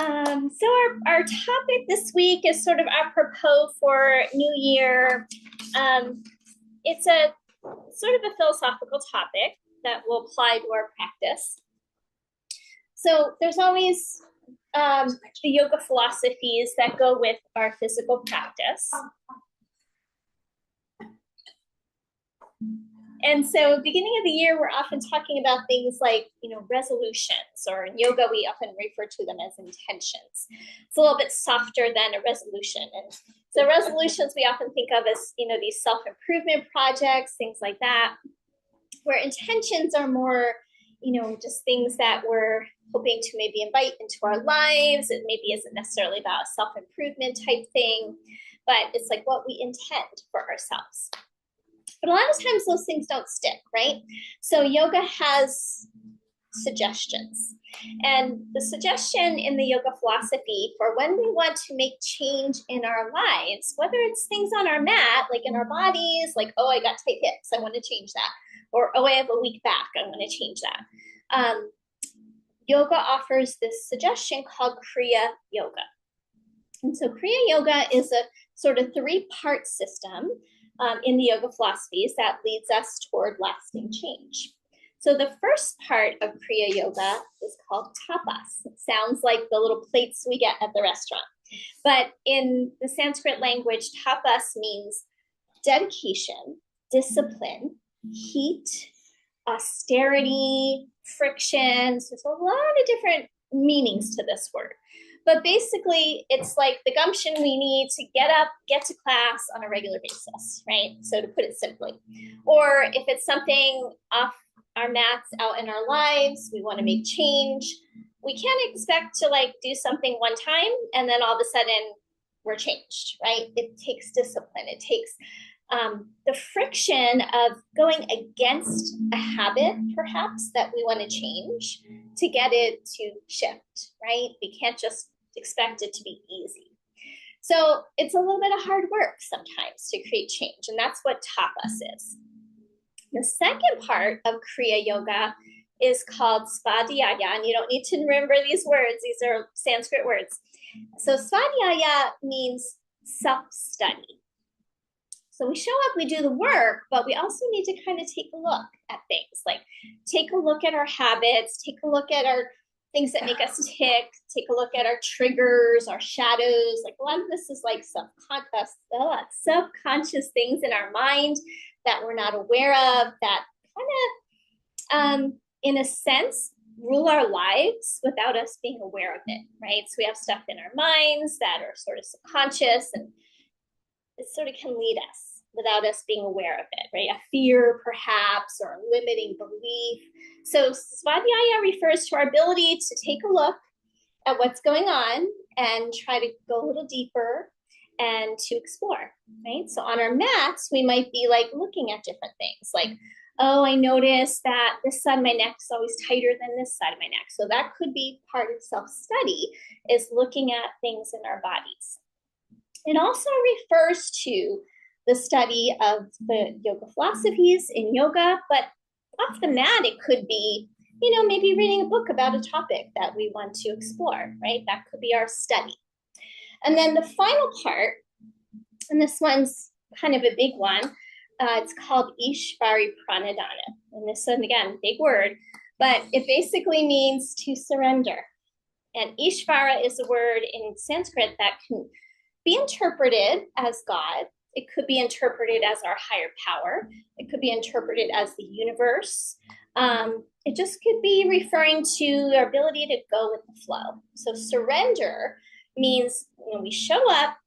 So our topic this week is sort of apropos for New Year. It's a sort of a philosophical topic that will apply to our practice. So there's always the yoga philosophies that go with our physical practice. And so beginning of the year, we're often talking about things like, resolutions, or in yoga, we often refer to them as intentions. It's a little bit softer than a resolution. And so resolutions we often think of as, these self-improvement projects, things like that, where intentions are more, just things that we're hoping to maybe invite into our lives. It maybe isn't necessarily about a self-improvement type thing, but it's like what we intend for ourselves. But a lot of times those things don't stick, right? So yoga has suggestions. And the suggestion in the yoga philosophy for when we want to make change in our lives, whether it's things on our mat, like in our bodies, like, oh, I got tight hips, I want to change that. Or, oh, I have a weak back, I want to change that. Yoga offers this suggestion called Kriya Yoga. And so Kriya Yoga is a sort of three-part system in the yoga philosophies that leads us toward lasting change. So the first part of Kriya Yoga is called tapas. It sounds like the little plates we get at the restaurant. But in the Sanskrit language, tapas means dedication, discipline, heat, austerity, frictions. There's a lot of different meanings to this word. But basically, it's like the gumption we need to get up, get to class on a regular basis, right? So to put it simply. Or if it's something off our mats out in our lives, we want to make change, we can't expect to do something one time and then all of a sudden we're changed, right? It takes discipline. It takes the friction of going against a habit, perhaps, that we want to change to get it to shift, right? We can't just expect it to be easy. So it's a little bit of hard work sometimes to create change, and that's what tapas is. The second part of Kriya Yoga is called svadhyaya, and you don't need to remember these words. These are Sanskrit words. So svadhyaya means self-study. So we show up, we do the work, but we also need to kind of take a look at things, like take a look at our habits, take a look at our things that make us tick, take a look at our triggers, our shadows. Like a lot of this is like subconscious things in our mind that we're not aware of, that kind of, in a sense, rule our lives without us being aware of it, right? So we have stuff in our minds that are sort of subconscious, and it sort of can lead us without us being aware of it, right? A fear, perhaps, or a limiting belief. So svadhyaya refers to our ability to take a look at what's going on and try to go a little deeper and to explore, right? So on our mats, we might be looking at different things, like, oh, I noticed that this side of my neck is always tighter than this side of my neck. So that could be part of self-study, is looking at things in our bodies. It also refers to the study of the yoga philosophies in yoga, but off the mat, it could be, maybe reading a book about a topic that we want to explore, right? That could be our study. And then the final part, and this one's kind of a big one, it's called Ishvari Pranadhana. And this one, again, big word, but it basically means to surrender. And Ishvara is a word in Sanskrit that can be interpreted as God. It could be interpreted as our higher power. It could be interpreted as the universe. It just could be referring to our ability to go with the flow. So surrender means we show up,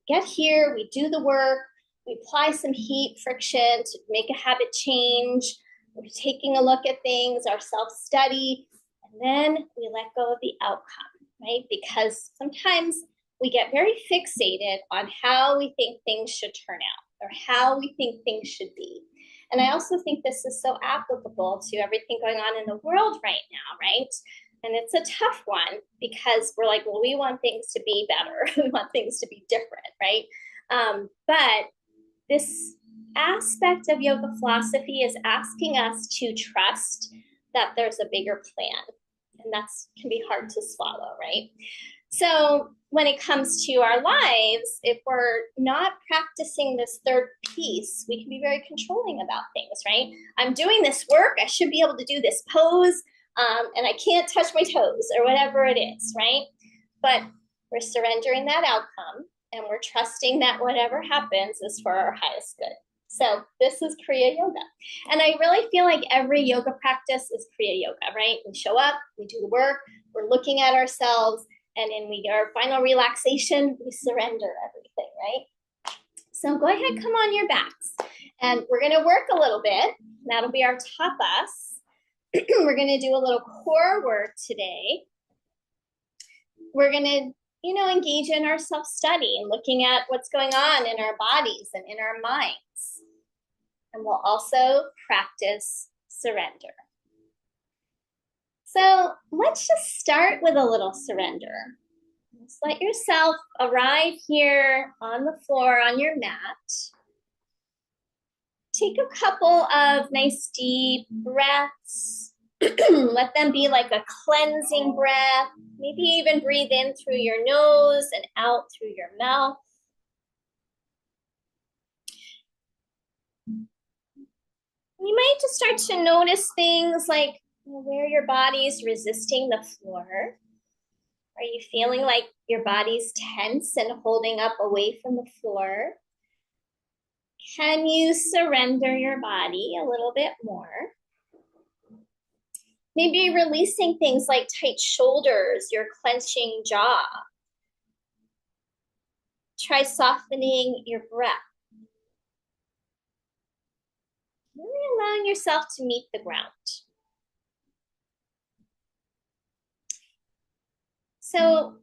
get here, we do the work, we apply some heat, friction to make a habit change. We're taking a look at things, our self-study, and then we let go of the outcome, right? Because sometimes we get very fixated on how we think things should turn out or how we think things should be. And I also think this is so applicable to everything going on in the world right now, right? And it's a tough one because we're like, well, we want things to be better. We want things to be different, right? But this aspect of yoga philosophy is asking us to trust that there's a bigger plan. And that can be hard to swallow, right? So when it comes to our lives, if we're not practicing this third piece, we can be very controlling about things, right? I'm doing this work, I should be able to do this pose, and I can't touch my toes or whatever it is, right? But we're surrendering that outcome and we're trusting that whatever happens is for our highest good. So this is Kriya Yoga. And I really feel like every yoga practice is Kriya Yoga, right? We show up, we do the work, we're looking at ourselves, and then we get our final relaxation, we surrender everything, right? So go ahead, come on your backs. And we're gonna work a little bit. That'll be our tapas. We're gonna do a little core work today. We're gonna, engage in our self-study and looking at what's going on in our bodies and in our minds. And we'll also practice surrender. So let's just start with a little surrender. Just let yourself arrive here on the floor on your mat. Take a couple of nice deep breaths. Let them be like a cleansing breath. Maybe even breathe in through your nose and out through your mouth. You might just start to notice things like where your body's resisting the floor. Are you feeling like your body's tense and holding up away from the floor? Can you surrender your body a little bit more? Maybe releasing things like tight shoulders, your clenching jaw. Try softening your breath. Really allowing yourself to meet the ground. So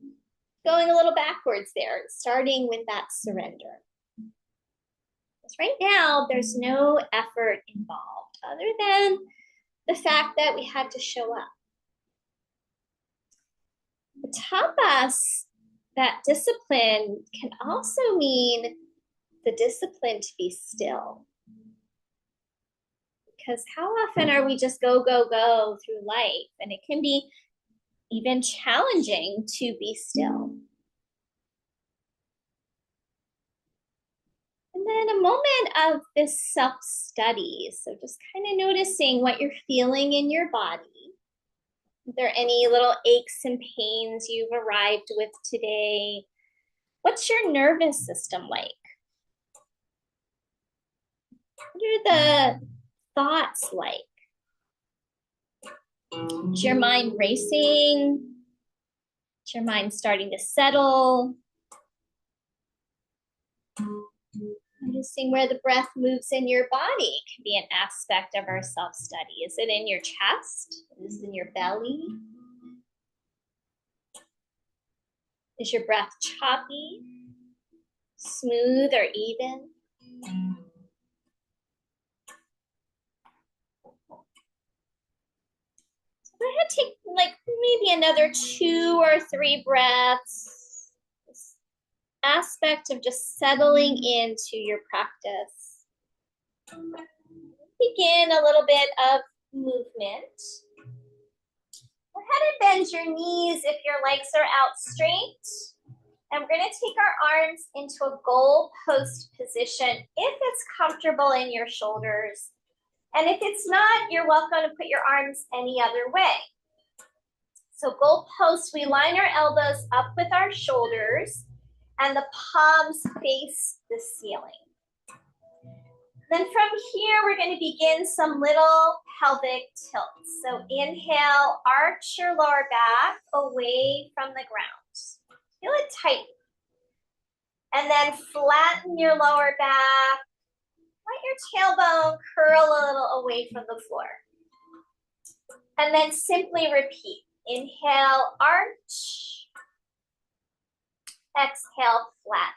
going a little backwards there, starting with that surrender. Because right now, there's no effort involved other than the fact that we had to show up. The tapas, that discipline, can also mean the discipline to be still. Because how often are we just go, go, go through life? And it can be even challenging to be still. And then a moment of this self-study. So just kind of noticing what you're feeling in your body. Are there any little aches and pains you've arrived with today? What's your nervous system like? What are the thoughts like? Is your mind racing? Is your mind starting to settle? Noticing where the breath moves in your body can be an aspect of our self-study. Is it in your chest? Is it in your belly? Is your breath choppy, smooth, or even? So go ahead, take like maybe another 2 or 3 breaths. This aspect of just settling into your practice. Begin a little bit of movement. Go ahead and bend your knees if your legs are out straight. And we're going to take our arms into a goal post position if it's comfortable in your shoulders. And if it's not, you're welcome to put your arms any other way. So goal post, we line our elbows up with our shoulders and the palms face the ceiling. Then from here, we're going to begin some little pelvic tilts. So inhale, arch your lower back away from the ground. Feel it tight. And then flatten your lower back. Let your tailbone curl a little away from the floor. And then simply repeat. Inhale, arch. Exhale, flatten.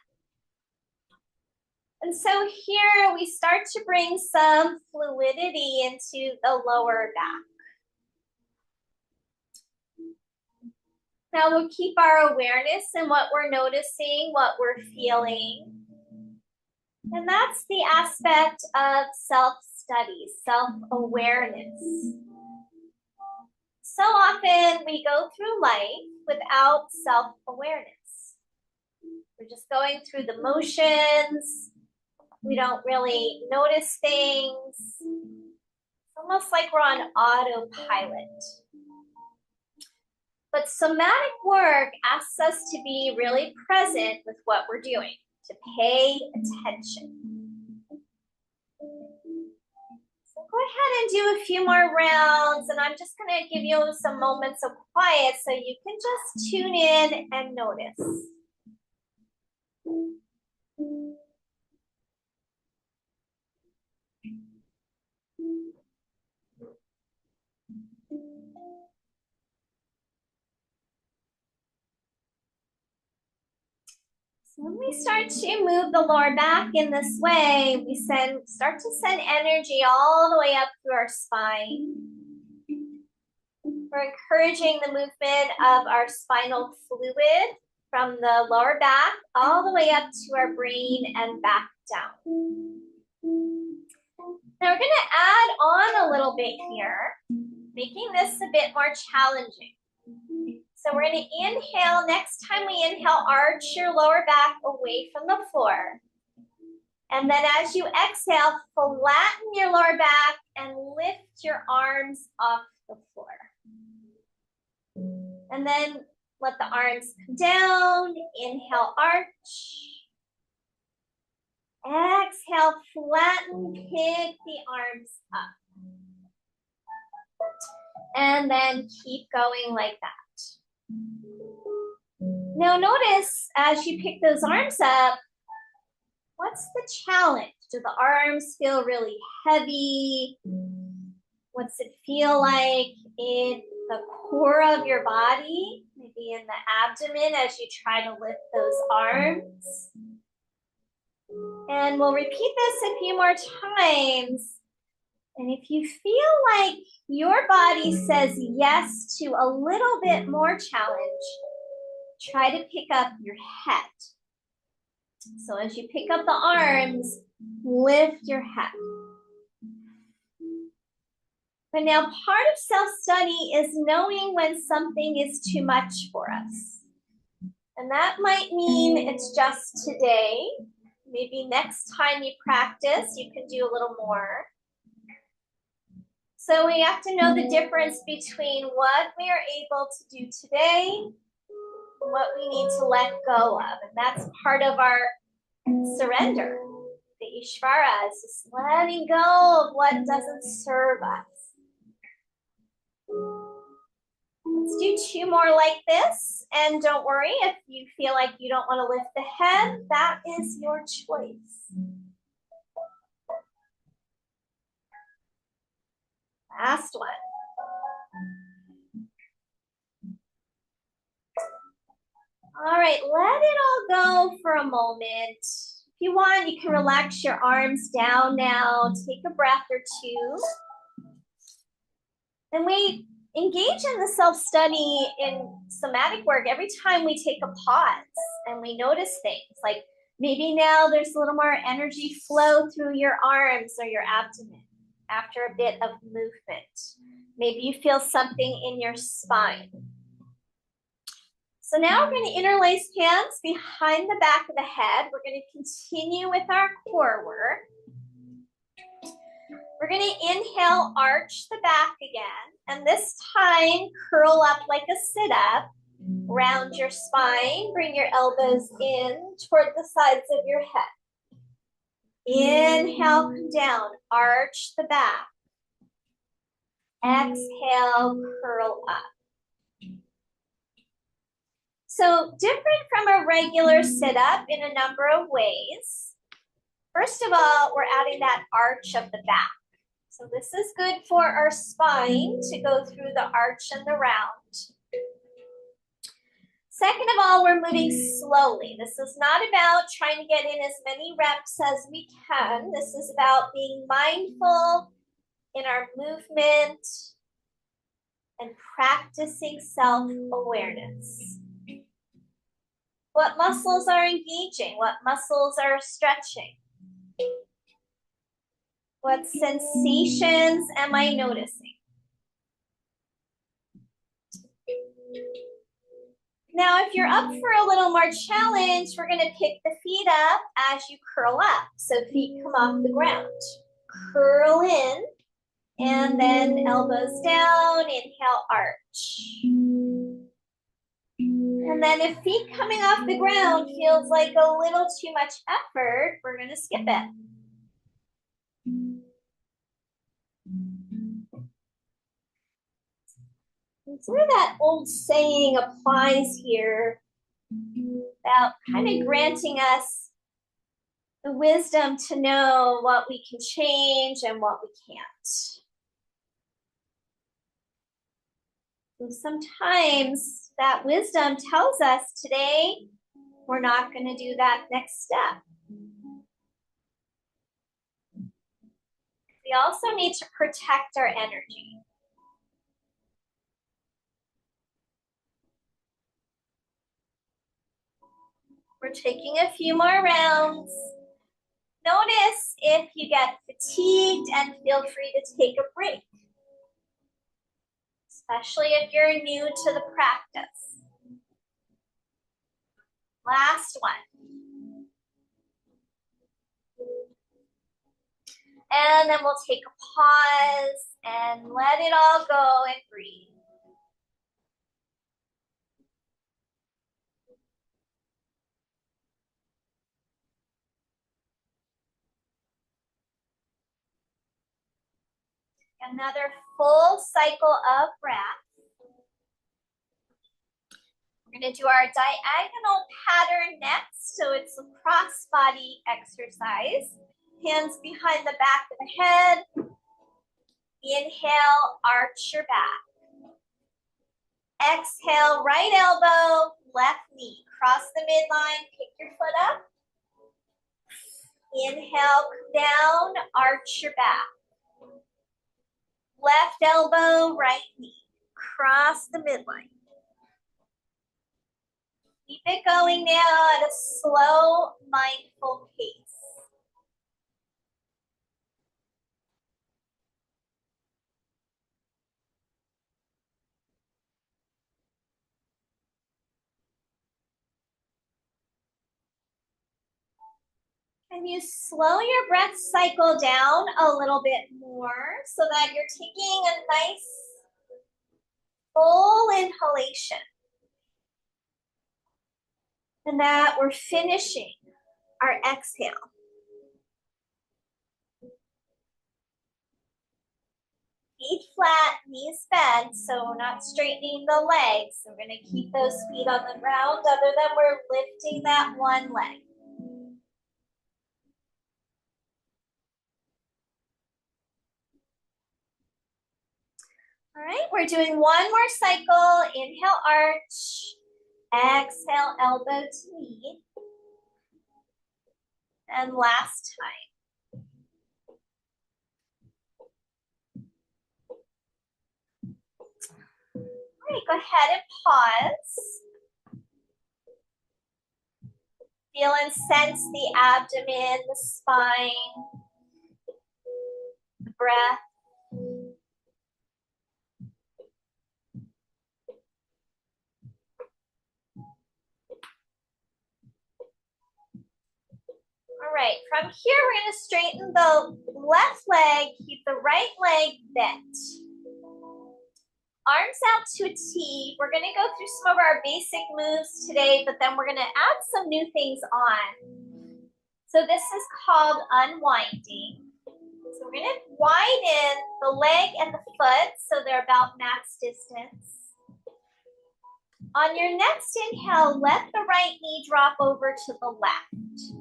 And so here we start to bring some fluidity into the lower back. Now we'll keep our awareness in what we're noticing, what we're feeling. And that's the aspect of self-study, self-awareness. So often we go through life without self-awareness. We're just going through the motions. We don't really notice things. It's almost like we're on autopilot. But somatic work asks us to be really present with what we're doing, to pay attention. So go ahead and do a few more rounds, and I'm just going to give you some moments of quiet so you can just tune in and notice. When we start to move the lower back in this way, we start to send energy all the way up through our spine. We're encouraging the movement of our spinal fluid from the lower back all the way up to our brain and back down. Now we're going to add on a little bit here, making this a bit more challenging. So we're going to inhale. Next time we inhale, arch your lower back away from the floor. And then as you exhale, flatten your lower back and lift your arms off the floor. And then let the arms come down. Inhale, arch. Exhale, flatten, pick the arms up. And then keep going like that. Now notice as you pick those arms up, what's the challenge? Do the arms feel really heavy? What's it feel like in the core of your body? Maybe in the abdomen as you try to lift those arms. And we'll repeat this a few more times. And if you feel like your body says yes to a little bit more challenge, try to pick up your head. So as you pick up the arms, lift your head. But now part of self-study is knowing when something is too much for us. And that might mean it's just today. Maybe next time you practice, you can do a little more. So we have to know the difference between what we are able to do today and what we need to let go of. And that's part of our surrender. The Ishvara is just letting go of what doesn't serve us. Let's do two more like this. And don't worry if you feel like you don't want to lift the head. That is your choice. Last one. All right, let it all go for a moment. If you want, you can relax your arms down now. Take a breath or two. And we engage in the self-study in somatic work every time we take a pause and we notice things. Like maybe now there's a little more energy flow through your arms or your abdomen after a bit of movement. Maybe you feel something in your spine. So now we're going to interlace hands behind the back of the head. We're going to continue with our core work. We're going to inhale, arch the back again. And this time, curl up like a sit-up. Round your spine. Bring your elbows in toward the sides of your head. Inhale, come down. Arch the back. Exhale, curl up. So different from a regular sit-up in a number of ways. First of all, we're adding that arch of the back. So this is good for our spine to go through the arch and the round. Second of all, we're moving slowly. This is not about trying to get in as many reps as we can. This is about being mindful in our movement and practicing self-awareness. What muscles are engaging? What muscles are stretching? What sensations am I noticing? Now, if you're up for a little more challenge, we're gonna pick the feet up as you curl up. So feet come off the ground. Curl in, and then elbows down, inhale, arch. And then if feet coming off the ground feels like a little too much effort, we're gonna skip it. And sort of that old saying applies here about kind of granting us the wisdom to know what we can change and what we can't. And sometimes that wisdom tells us today we're not going to do that next step. We also need to protect our energy. We're taking a few more rounds. Notice if you get fatigued and feel free to take a break, especially if you're new to the practice. Last one. And then we'll take a pause and let it all go and breathe. Another full cycle of breath. We're going to do our diagonal pattern next. So it's a cross body exercise. Hands behind the back of the head. Inhale, arch your back. Exhale, right elbow, left knee. Cross the midline, pick your foot up. Inhale, come down, arch your back. Left elbow, right knee. Cross the midline. Keep it going now at a slow, mindful pace. Can you slow your breath cycle down a little bit more so that you're taking a nice full inhalation? And that we're finishing our exhale. Feet flat, knees bent, so we're not straightening the legs. So we're going to keep those feet on the ground other than we're lifting that one leg. All right, we're doing one more cycle. Inhale, arch. Exhale, elbow to knee. And last time. All right, go ahead and pause. Feel and sense the abdomen, the spine, the breath. All right, from here, we're going to straighten the left leg, keep the right leg bent. Arms out to a T. We're going to go through some of our basic moves today, but then we're going to add some new things on. So this is called unwinding. So we're going to widen the leg and the foot so they're about max distance. On your next inhale, let the right knee drop over to the left.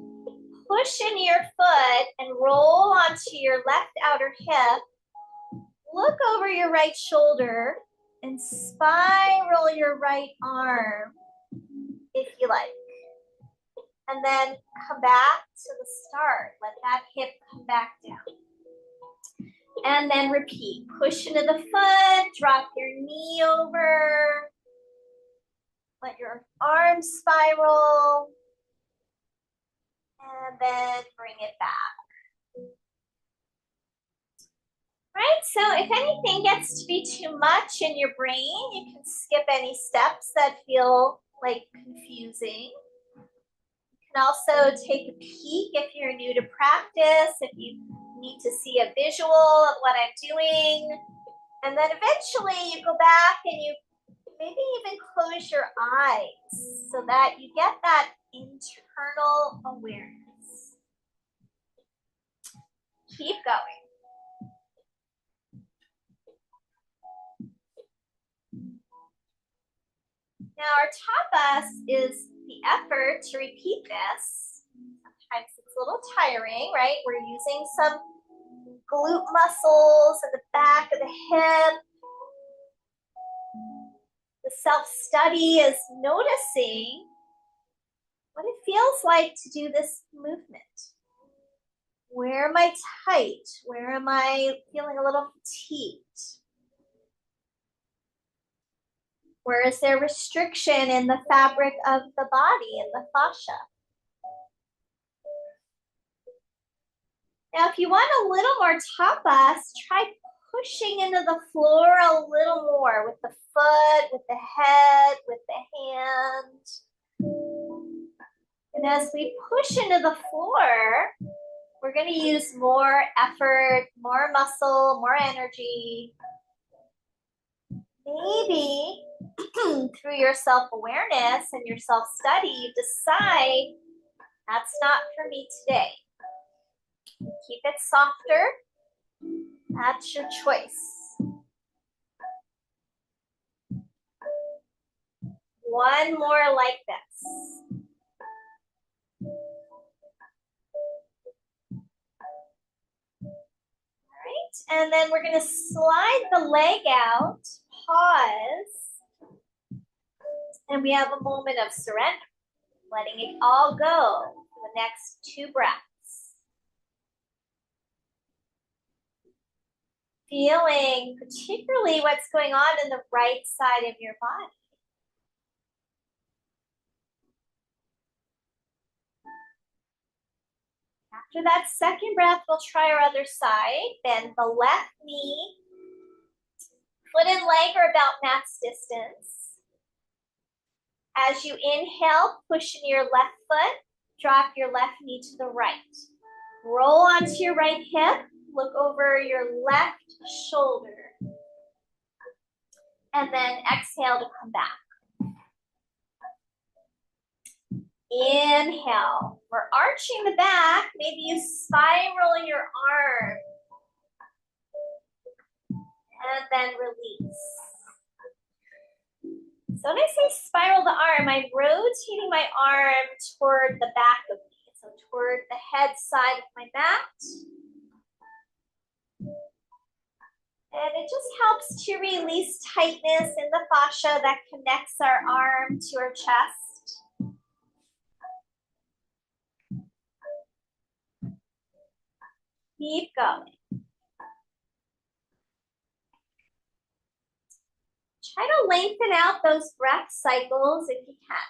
Push into your foot and roll onto your left outer hip. Look over your right shoulder and spiral your right arm if you like. And then come back to the start. Let that hip come back down. And then repeat. Push into the foot, drop your knee over. Let your arm spiral. And then bring it back. Right, so if anything gets to be too much in your brain, you can skip any steps that feel like confusing. You can also take a peek if you're new to practice, if you need to see a visual of what I'm doing. And then eventually you go back and you maybe even close your eyes so that you get that internal awareness. Keep going. Now our tapas is the effort to repeat this. Sometimes it's a little tiring, right? We're using some glute muscles in the back of the hip. The self-study is noticing what it feels like to do this movement. Where am I tight? Where am I feeling a little fatigued? Where is there restriction in the fabric of the body, in the fascia? Now, if you want a little more tapas, try pushing into the floor a little more with the foot, with the head, with the hand. And as we push into the floor, we're going to use more effort, more muscle, more energy. Maybe through your self-awareness and your self-study, you decide that's not for me today. Keep it softer. That's your choice. One more like this. All right, and then we're going to slide the leg out, pause, and we have a moment of surrender, letting it all go for the next 2 breaths. Feeling particularly what's going on in the right side of your body. After that second breath, we'll try our other side. Bend the left knee. Foot and leg are about mat's distance. As you inhale, push in your left foot. Drop your left knee to the right. Roll onto your right hip. Look over your left shoulder. And then exhale to come back. Inhale. We're arching the back. Maybe you spiral your arm. And then release. So when I say spiral the arm, I'm rotating my arm toward the back of me. So toward the head side of my mat. And it just helps to release tightness in the fascia that connects our arm to our chest. Keep going. Try to lengthen out those breath cycles if you can.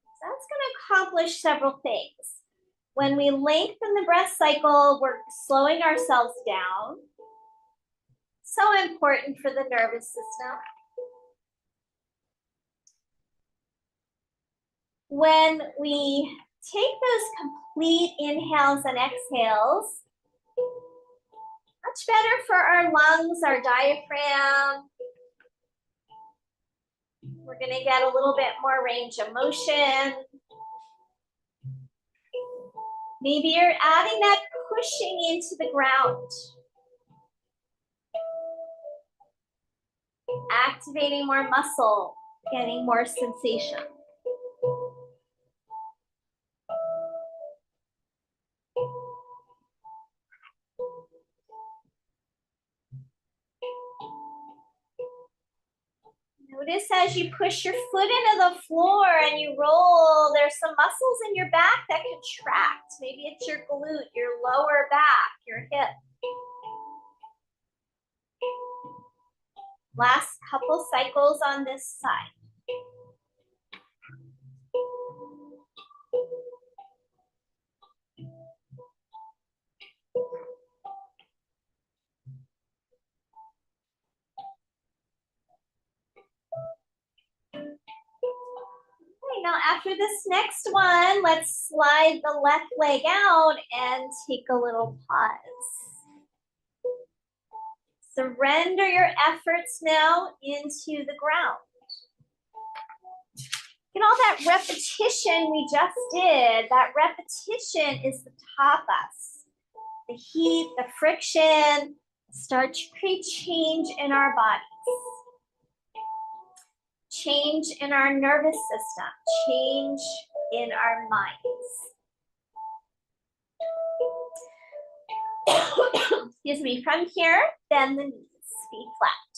So that's going to accomplish several things. When we lengthen the breath cycle, we're slowing ourselves down. So important for the nervous system. When we take those complete inhales and exhales, much better for our lungs, our diaphragm. We're going to get a little bit more range of motion. Maybe you're adding that pushing into the ground. Activating more muscle, getting more sensation. Notice as you push your foot into the floor and you roll, there's some muscles in your back that contract. Maybe it's your glute, your lower back, your hip. Last couple cycles on this side. Now after this next one, let's slide the left leg out and take a little pause. Surrender your efforts now into the ground. And all that repetition we just did, that repetition is the tapas. The heat, the friction, start to create change in our bodies. Change in our nervous system, change in our minds. Excuse me, from here, bend the knees, feet flat.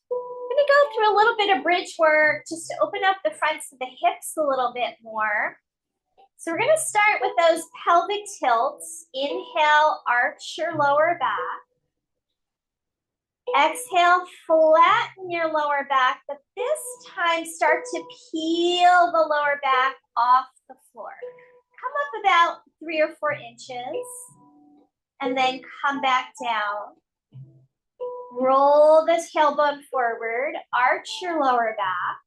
I'm gonna go through a little bit of bridge work just to open up the fronts of the hips a little bit more. So we're gonna start with those pelvic tilts. Inhale, arch your lower back. Exhale, flatten your lower back, but this time start to peel the lower back off the floor. Come up about 3 or 4 inches, and then come back down. Roll the tailbone forward, arch your lower back.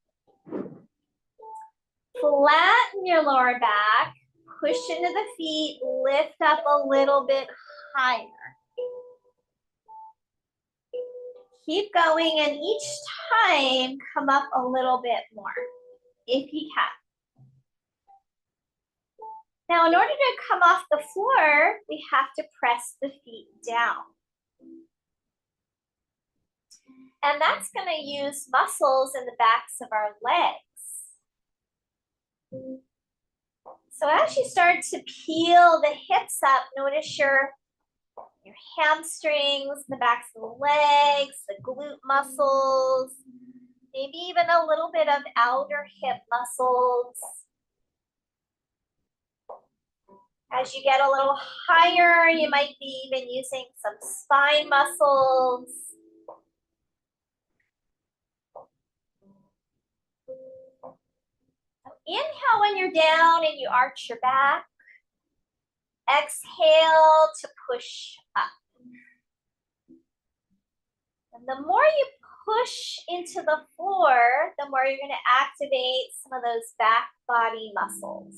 Flatten your lower back, push into the feet, lift up a little bit higher. Keep going, and each time come up a little bit more, if you can. Now, in order to come off the floor, we have to press the feet down. And that's going to use muscles in the backs of our legs. So as you start to peel the hips up, notice your hamstrings, the backs of the legs, the glute muscles, maybe even a little bit of outer hip muscles. As you get a little higher, you might be even using some spine muscles. Inhale when you're down and you arch your back. Exhale to push up. And the more you push into the floor, the more you're going to activate some of those back body muscles.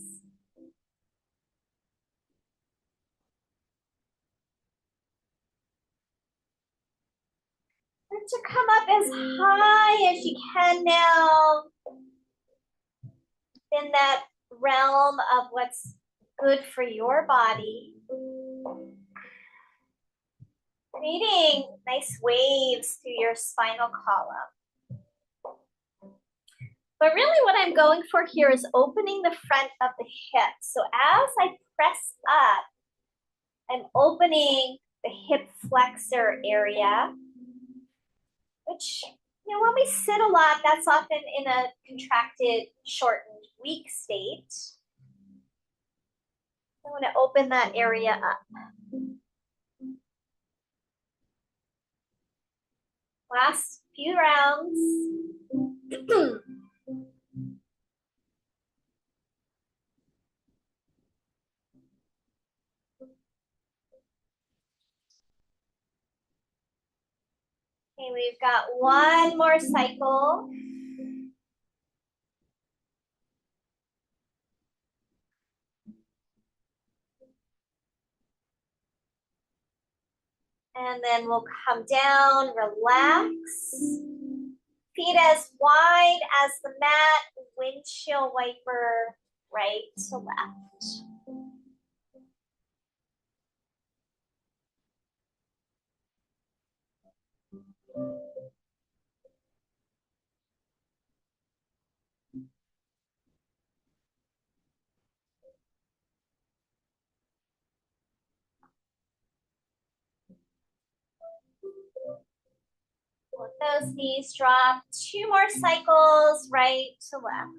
And to come up as high as you can now in that realm of what's good for your body. Creating nice waves through your spinal column. But really what I'm going for here is opening the front of the hip. So as I press up, I'm opening the hip flexor area, which, you know, when we sit a lot, that's often in a contracted, shortened, weak state. I want to open that area up. Last few rounds. Okay, we've got one more cycle. And then we'll come down, relax. Feet as wide as the mat, windshield wiper, right to left. Let those knees drop. 2 more cycles, right to left.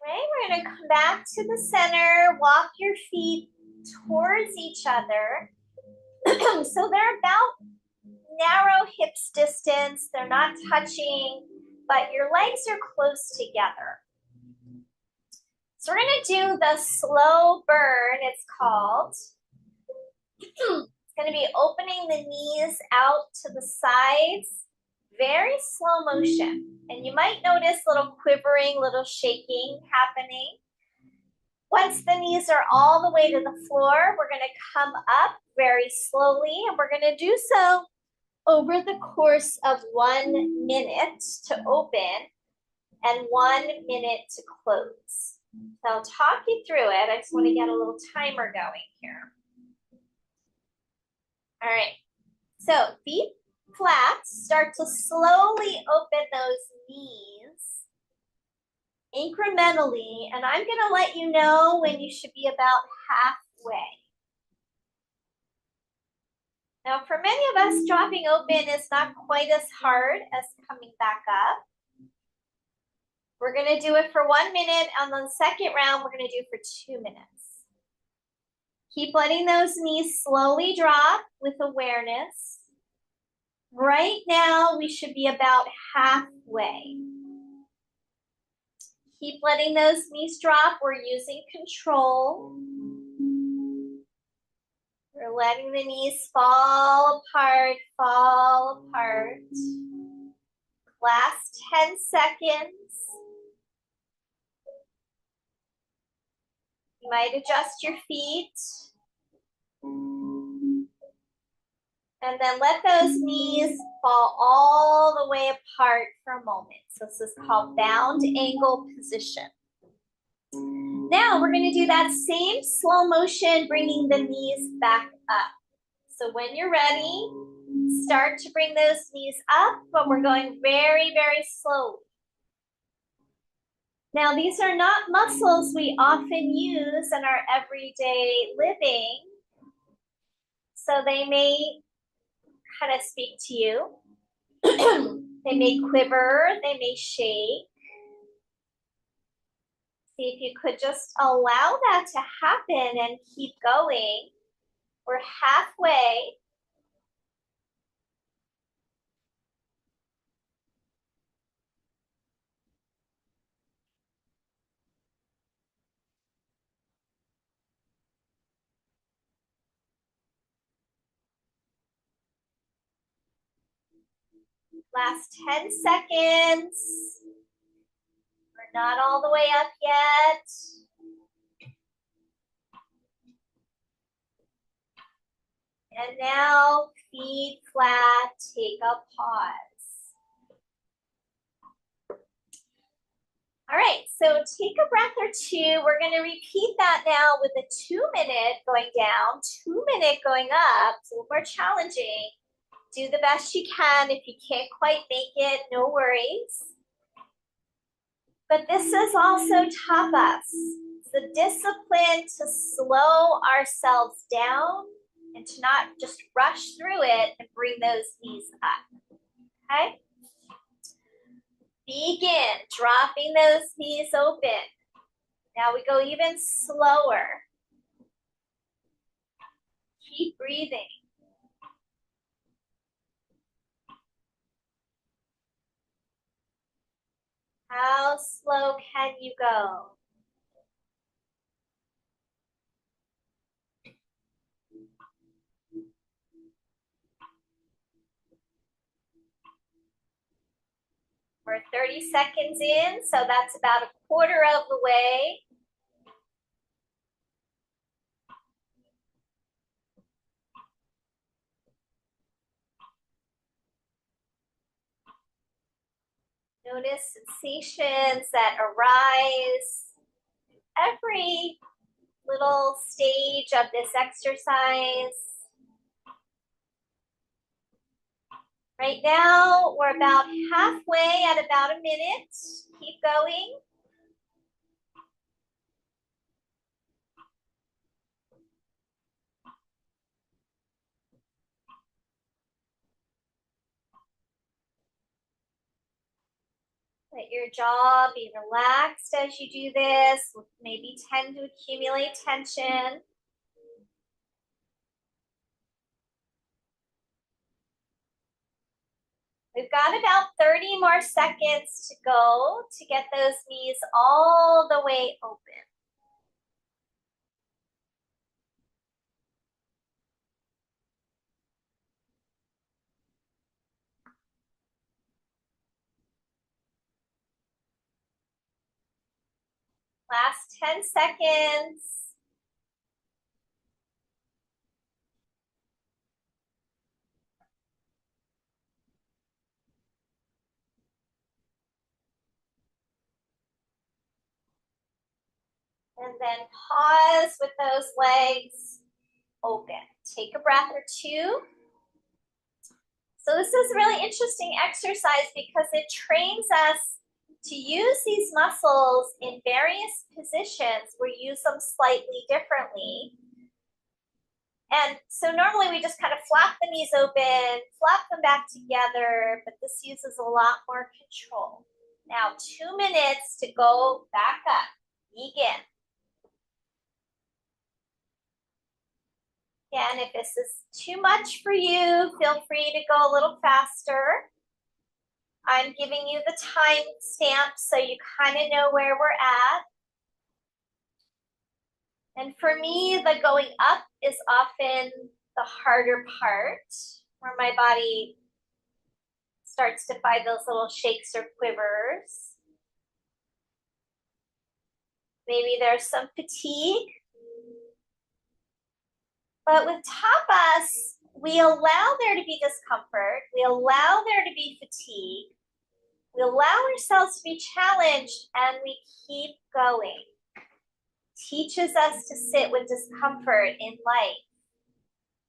Right, we're going to come back to the center, walk your feet towards each other. So they're about narrow hips distance. They're not touching, but your legs are close together. So we're gonna do the slow burn, it's called. It's gonna be opening the knees out to the sides, very slow motion. And you might notice little quivering, little shaking happening. Once the knees are all the way to the floor, we're gonna come up very slowly, and we're gonna do so over the course of 1 minute to open and 1 minute to close. So I'll talk you through it. I just want to get a little timer going here. All right. So feet flat, start to slowly open those knees incrementally, and I'm going to let you know when you should be about halfway. Now, for many of us, dropping open is not quite as hard as coming back up. We're going to do it for 1 minute. On the second round, we're going to do it for 2 minutes. Keep letting those knees slowly drop with awareness. Right now, we should be about halfway. Keep letting those knees drop. We're using control. We're letting the knees fall apart, fall apart. Last 10 seconds. You might adjust your feet. And then let those knees fall all the way apart for a moment. So this is called bound angle position. Now we're going to do that same slow motion, bringing the knees back up. So when you're ready, start to bring those knees up, but we're going very, very slowly. Now, these are not muscles we often use in our everyday living, so they may kind of speak to you. They may quiver, they may shake. See if you could just allow that to happen and keep going. We're halfway. Last 10 seconds. We're not all the way up yet. And now, feet flat, take a pause. All right, so take a breath or two. We're gonna repeat that now with a 2 minute going down, 2 minute going up. It's a little more challenging. Do the best you can. If you can't quite make it, no worries. But this is also tapas. It's the discipline to slow ourselves down and to not just rush through it and bring those knees up, okay? Begin dropping those knees open. Now we go even slower. Keep breathing. How slow can you go? We're 30 seconds in, so that's about a quarter of the way. Notice sensations that arise every little stage of this exercise. Right now, we're about halfway at about a minute. Keep going. Let your jaw be relaxed as you do this. Maybe tend to accumulate tension. We've got about 30 more seconds to go to get those knees all the way open. Last 10 seconds. And then pause with those legs open. Take a breath or two. So this is a really interesting exercise because it trains us to use these muscles in various positions. We use them slightly differently. And so normally we just kind of flap the knees open, flap them back together, but this uses a lot more control. Now 2 minutes to go back up. Begin. Again, if this is too much for you, feel free to go a little faster. I'm giving you the time stamp so you kind of know where we're at. And for me, the going up is often the harder part, where my body starts to find those little shakes or quivers. Maybe there's some fatigue. But with tapas, we allow there to be discomfort. We allow there to be fatigue. We allow ourselves to be challenged, and we keep going. Teaches us to sit with discomfort in life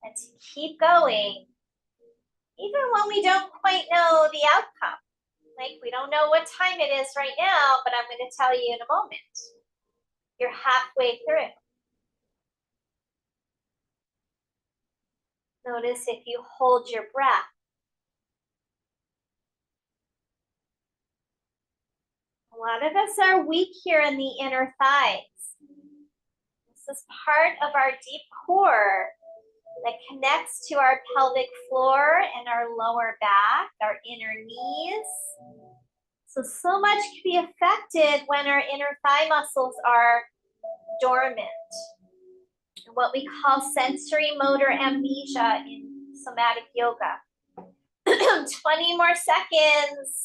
and to keep going, even when we don't quite know the outcome. Like, we don't know what time it is right now, but I'm going to tell you in a moment. You're halfway through. Notice if you hold your breath. A lot of us are weak here in the inner thighs. This is part of our deep core that connects to our pelvic floor and our lower back, our inner knees. So much can be affected when our inner thigh muscles are dormant. What we call sensory motor amnesia in somatic yoga. 20 more seconds.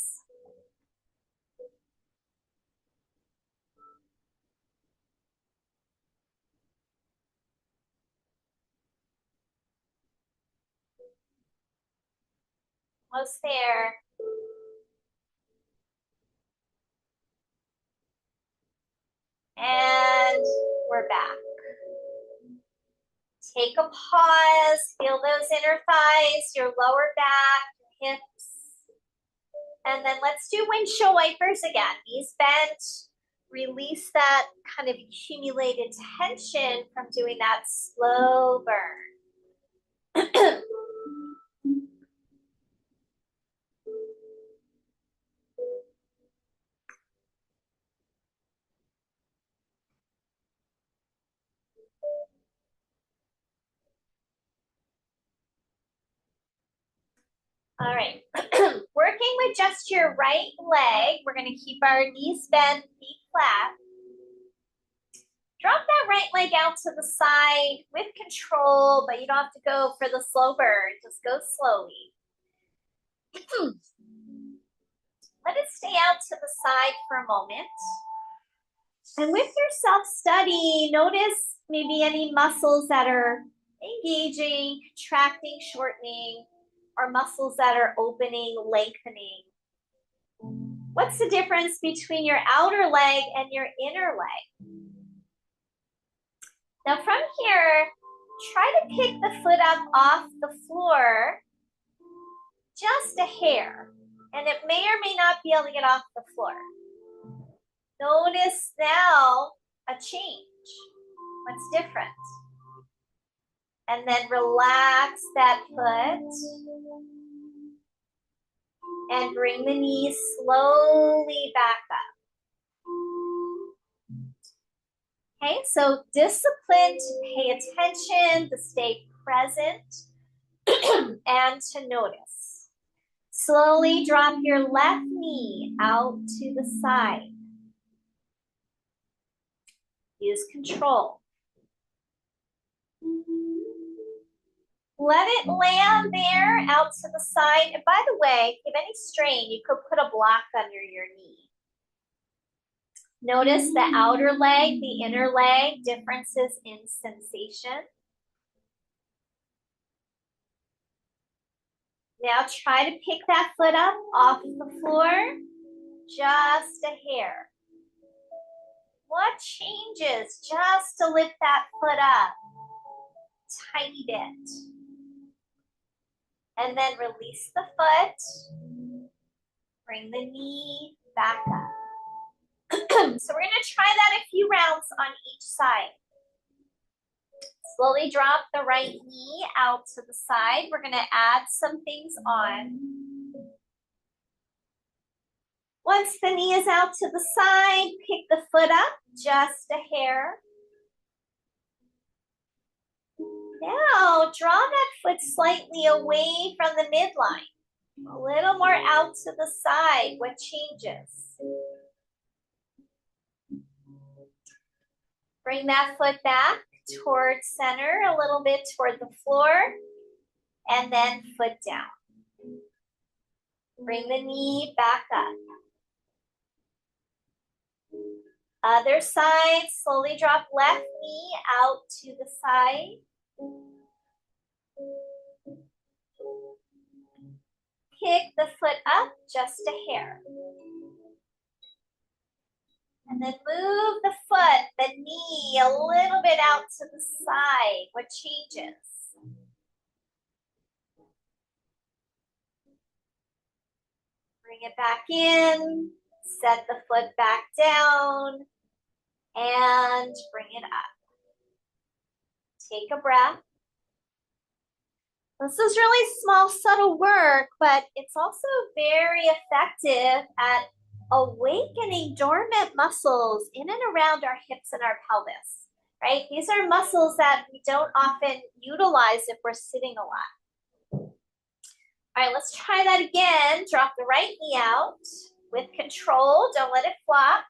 Almost there. And we're back. Take a pause, feel those inner thighs, your lower back, your hips. And then let's do windshield wipers again. Knees bent, release that kind of accumulated tension from doing that slow burn. All right, working with just your right leg, we're gonna keep our knees bent, feet flat. Drop that right leg out to the side with control, but you don't have to go for the slow burn, just go slowly. Let it stay out to the side for a moment. And with your self-study, notice maybe any muscles that are engaging, contracting, shortening, or muscles that are opening, lengthening. What's the difference between your outer leg and your inner leg? Now from here, try to pick the foot up off the floor, just a hair, and it may or may not be able to get off the floor. Notice now a change. What's different? And then relax that foot and bring the knees slowly back up. Okay, so discipline to pay attention, to stay present, and to notice. Slowly drop your left knee out to the side. Use control. Let it land there out to the side. And by the way, if you have any strain, you could put a block under your knee. Notice the outer leg, the inner leg, differences in sensation. Now try to pick that foot up off the floor, just a hair. What changes just to lift that foot up? Tiny bit. And then release the foot. Bring the knee back up. So we're going to try that a few rounds on each side. Slowly drop the right knee out to the side. We're going to add some things on. Once the knee is out to the side, pick the foot up just a hair. Now draw that foot slightly away from the midline. A little more out to the side. What changes? Bring that foot back towards center, a little bit toward the floor, and then foot down. Bring the knee back up. Other side, slowly drop left knee out to the side. Pick the foot up just a hair. And then move the foot, the knee, a little bit out to the side. What changes? Bring it back in, set the foot back down, and bring it up. Take a breath. This is really small, subtle work, but it's also very effective at awakening dormant muscles in and around our hips and our pelvis, right? These are muscles that we don't often utilize if we're sitting a lot. All right, let's try that again. Drop the right knee out with control. Don't let it flop.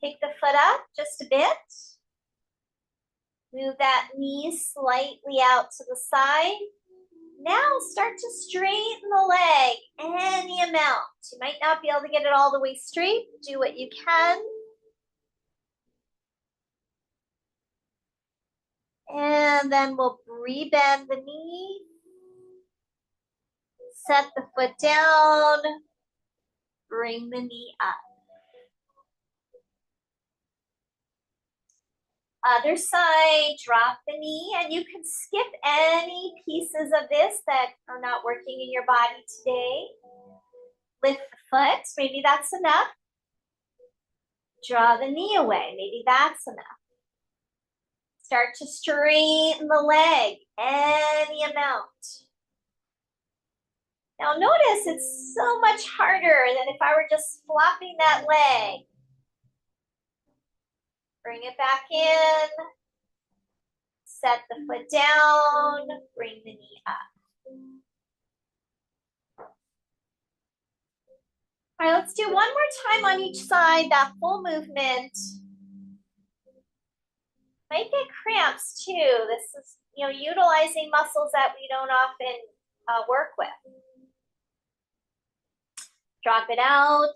Pick the foot up just a bit. Move that knee slightly out to the side. Now start to straighten the leg any amount. You might not be able to get it all the way straight. Do what you can. And then we'll rebend the knee. Set the foot down. Bring the knee up. Other side, drop the knee, and you can skip any pieces of this that are not working in your body today. Lift the foot, maybe that's enough. Draw the knee away, maybe that's enough. Start to straighten the leg, any amount. Now notice it's so much harder than if I were just flopping that leg. Bring it back in. Set the foot down. Bring the knee up. All right, let's do one more time on each side, that full movement. Might get cramps too. This is, utilizing muscles that we don't often work with. Drop it out.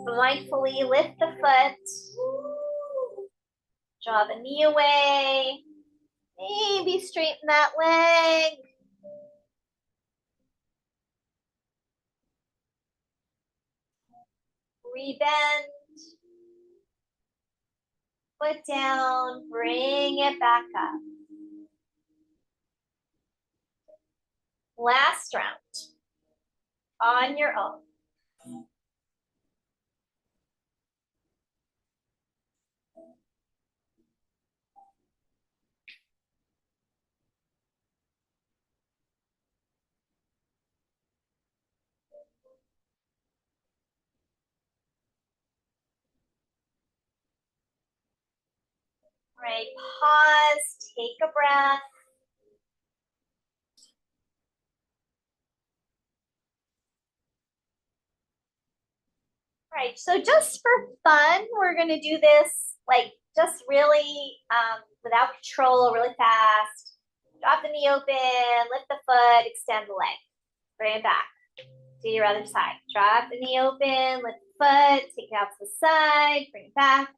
Mindfully lift the foot. Draw the knee away. Maybe straighten that leg. Rebend. Foot down. Bring it back up. Last round. On your own. Right, pause, take a breath. All right, so just for fun, we're gonna do this like just really without control, really fast. Drop the knee open, lift the foot, extend the leg. Bring it back. Do your other side. Drop the knee open, lift the foot, take it out to the side, bring it back.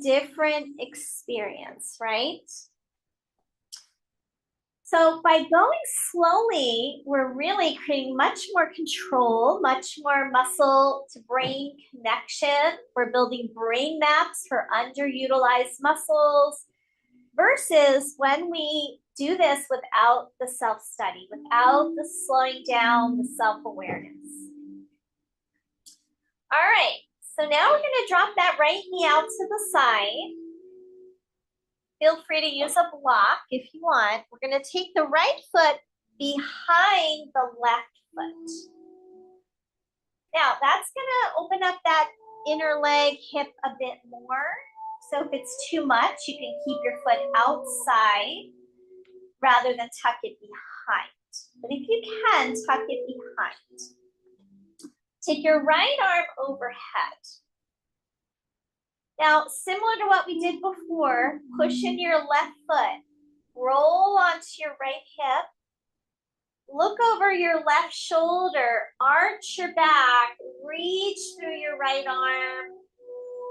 Different experience, right? So by going slowly, we're really creating much more control, much more muscle to brain connection. We're building brain maps for underutilized muscles versus when we do this without the self-study, without the slowing down, the self-awareness. All right, so now we're gonna drop that right knee out to the side. Feel free to use a block if you want. We're gonna take the right foot behind the left foot. Now that's gonna open up that inner leg hip a bit more. So if it's too much, you can keep your foot outside rather than tuck it behind. But if you can, tuck it behind. Take your right arm overhead. Now, similar to what we did before, push in your left foot, roll onto your right hip, look over your left shoulder, arch your back, reach through your right arm,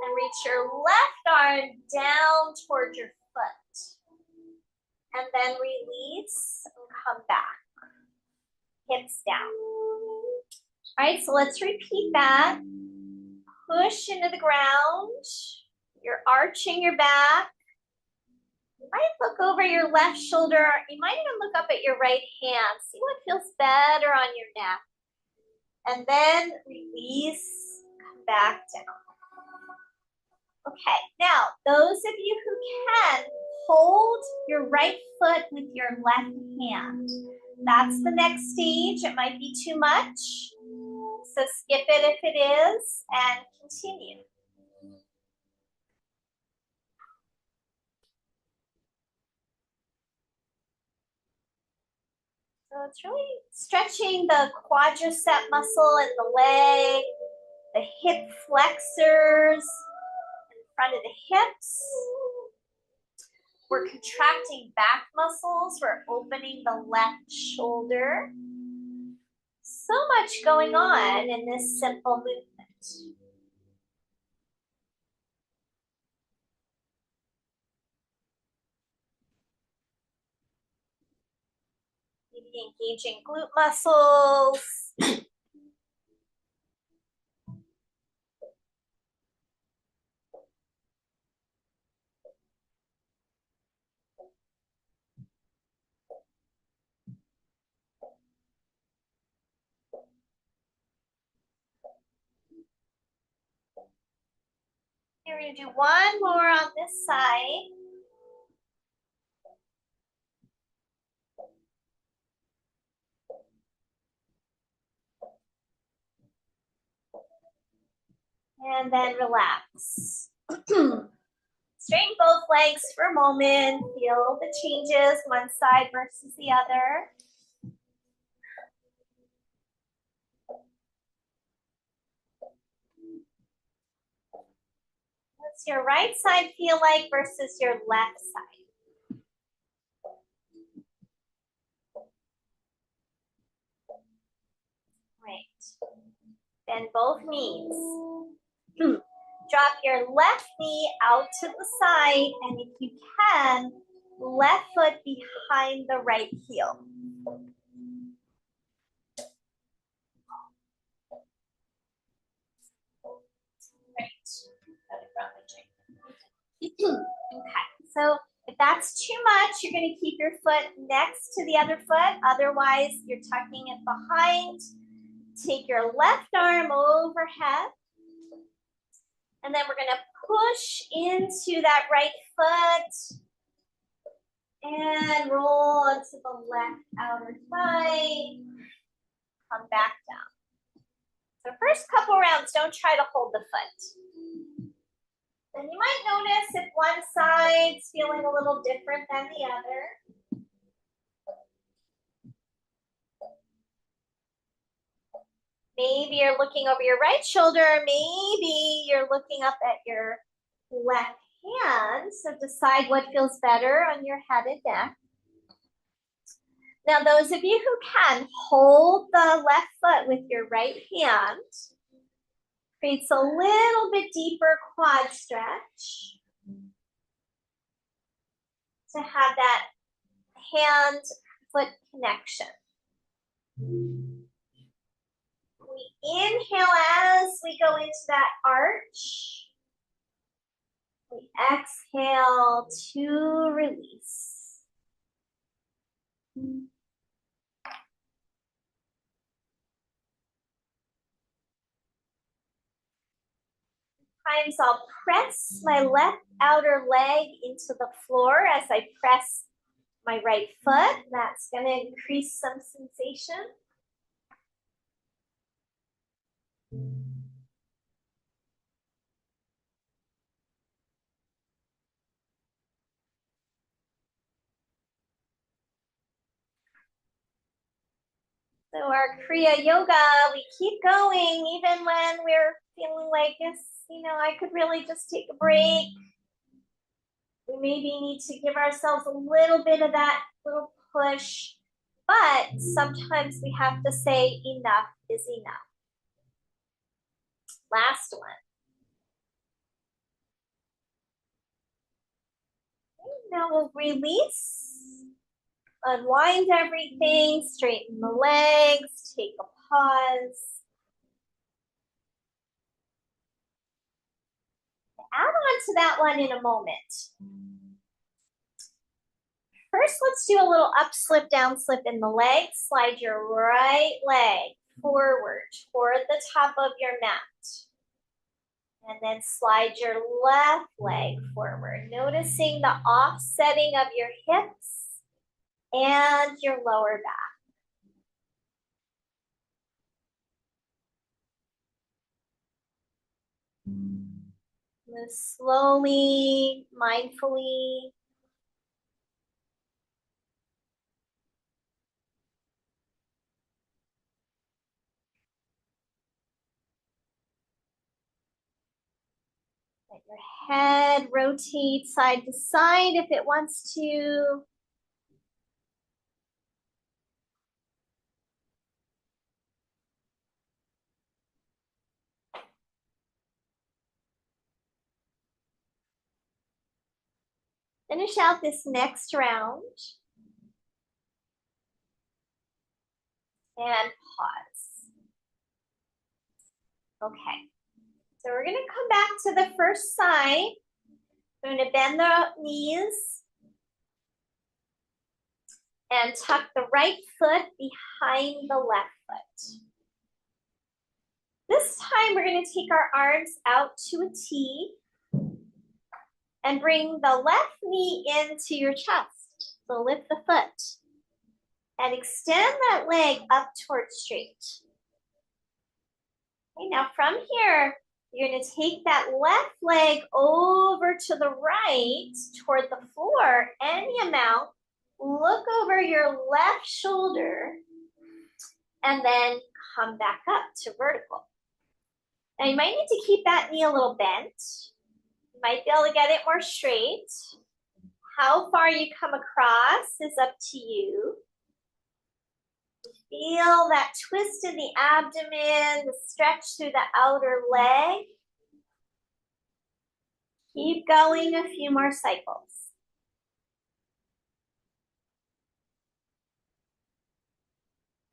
and reach your left arm down toward your foot. And then release and come back. Hips down. All right, so let's repeat that. Push into the ground. You're arching your back. You might look over your left shoulder. You might even look up at your right hand. See what feels better on your neck. And then release, come back down. Okay, now those of you who can, hold your right foot with your left hand. That's the next stage. It might be too much. So skip it if it is and continue. So it's really stretching the quadricep muscle in the leg, the hip flexors in front of the hips. We're contracting back muscles. We're opening the left shoulder. So much going on in this simple movement. Maybe engaging glute muscles. We're going to do one more on this side. And then relax. Straighten both legs for a moment. Feel the changes, one side versus the other. What's your right side feel like versus your left side? Right. Bend both knees. Drop your left knee out to the side, and if you can, left foot behind the right heel. Okay, so if that's too much, you're going to keep your foot next to the other foot. Otherwise, you're tucking it behind. Take your left arm overhead. And then we're going to push into that right foot. And roll onto the left outer thigh. Come back down. So first couple rounds, don't try to hold the foot. Then you might notice if one side's feeling a little different than the other. Maybe you're looking over your right shoulder. Maybe you're looking up at your left hand. So decide what feels better on your head and neck. Now, those of you who can, hold the left foot with your right hand. Creates a little bit deeper quad stretch to have that hand-foot connection. We inhale as we go into that arch. We exhale to release. Times I'll press my left outer leg into the floor as I press my right foot. That's going to increase some sensation. So our Kriya Yoga, we keep going even when we're feeling like this, I could really just take a break. We maybe need to give ourselves a little bit of that little push, but sometimes we have to say enough is enough. Last one. Okay, now we'll release. Unwind everything, straighten the legs, take a pause. Add on to that one in a moment. First, let's do a little up, slip, down, slip in the leg. Slide your right leg forward toward the top of your mat. And then slide your left leg forward, noticing the offsetting of your hips and your lower back. Move slowly, mindfully. Let your head rotate side to side if it wants to. Finish out this next round. And pause. Okay. So we're going to come back to the first side. We're going to bend the knees and tuck the right foot behind the left foot. This time we're going to take our arms out to a T and bring the left knee into your chest. So lift the foot and extend that leg up towards straight. Okay, now from here, you're going to take that left leg over to the right toward the floor, any amount. Look over your left shoulder and then come back up to vertical. Now you might need to keep that knee a little bent. You might be able to get it more straight. How far you come across is up to you. Feel that twist in the abdomen, the stretch through the outer leg. Keep going a few more cycles.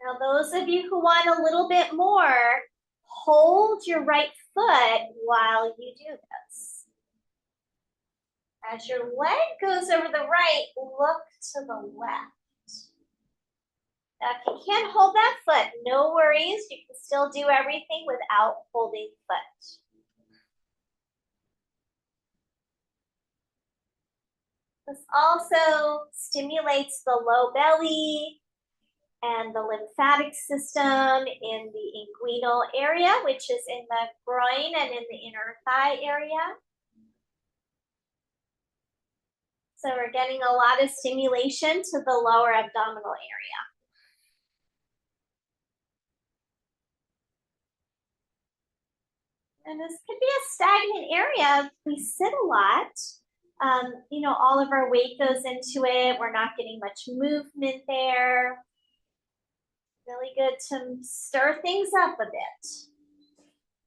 Now, those of you who want a little bit more, hold your right foot while you do this. As your leg goes over the right, look to the left. Now, if you can't hold that foot, no worries. You can still do everything without holding foot. This also stimulates the low belly and the lymphatic system in the inguinal area, which is in the groin and in the inner thigh area. So we're getting a lot of stimulation to the lower abdominal area. And this could be a stagnant area if we sit a lot. You know, all of our weight goes into it. We're not getting much movement there. Really good to stir things up a bit.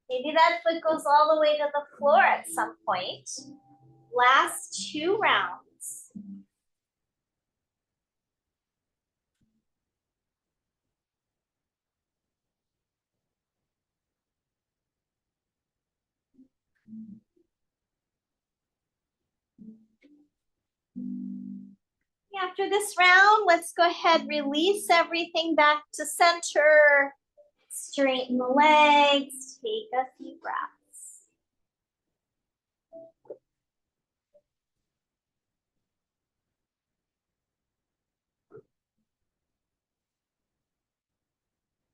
Maybe that foot goes all the way to the floor at some point. Last 2 rounds. After this round, let's go ahead, release everything back to center. Straighten the legs, take a few breaths.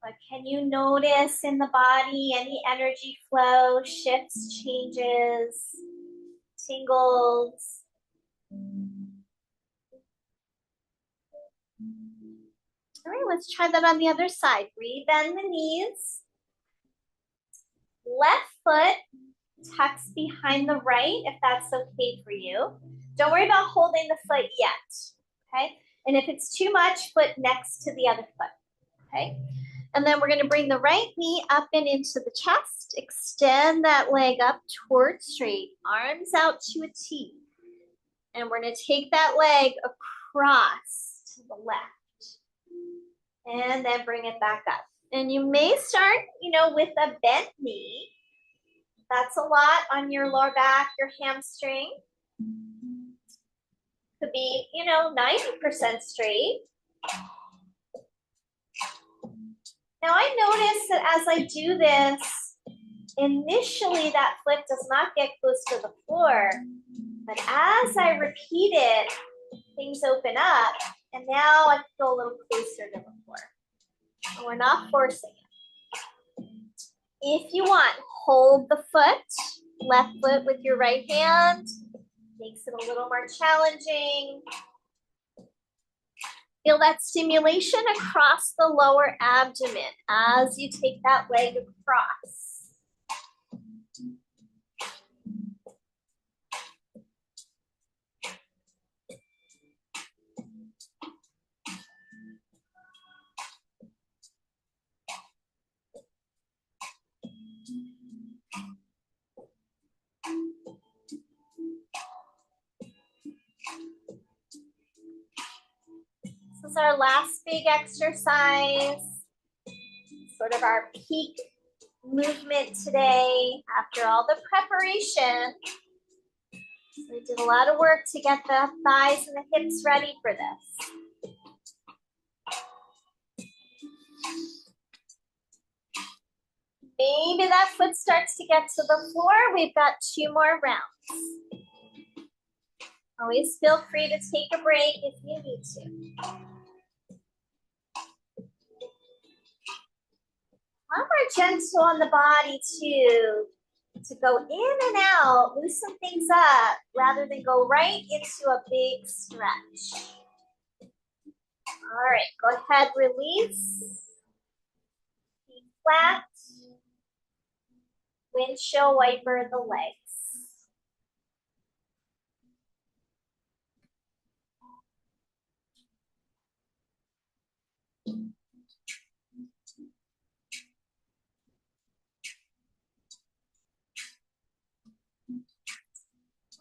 What can you notice in the body? Any energy flow, shifts, changes, tingles? All right, let's try that on the other side. Rebend the knees. Left foot tucks behind the right, if that's okay for you. Don't worry about holding the foot yet, okay? And if it's too much, foot next to the other foot, okay? And then we're gonna bring the right knee up and into the chest. Extend that leg up towards straight, arms out to a T. And we're gonna take that leg across to the left. And then bring it back up. And you may start, with a bent knee. That's a lot on your lower back, your hamstring. Could be, 90% straight. Now I notice that as I do this, initially that foot does not get close to the floor, but as I repeat it, things open up, and now I can go a little closer to the floor. And we're not forcing it. If you want, hold the foot, left foot with your right hand. Makes it a little more challenging. Feel that stimulation across the lower abdomen as you take that leg across. This is our last big exercise, sort of our peak movement today after all the preparation. So we did a lot of work to get the thighs and the hips ready for this. Maybe that foot starts to get to the floor. We've got 2 more rounds. Always feel free to take a break if you need to. A lot more gentle on the body too, to go in and out, loosen things up, rather than go right into a big stretch. All right, go ahead, release. Feet flat. Windshield wiper the legs.